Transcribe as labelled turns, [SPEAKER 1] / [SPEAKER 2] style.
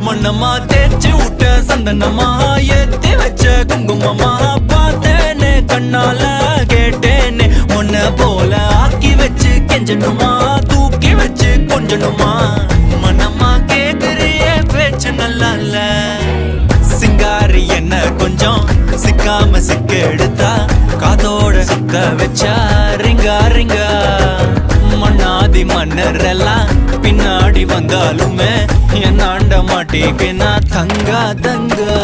[SPEAKER 1] மண்ணம்மா தேய்ச்சி விட்ட சந்தனமா ஏத்தி வச்ச குங்குமமா பார்த்தேனே கண்ணால கேட்டேனே உன்ன போல ஆக்கி வச்சு கெஞ்சணுமா தூக்கி வச்சு கொஞ்சணுமா மனமா கேக்குறிய பேச்சு நல்லா இல்ல சிங்காரி என்ன கொஞ்சம் சிக்காம சிக்க எடுத்தா காதோட சுத்த வச்சா ரிங்கா ரிங்கா மண்ணாதி மன்னர் எல்லாம் பின்னாடி வந்தாலுமே என் ஆண்ட மாட்டேக்கு நான் தங்கா தங்கா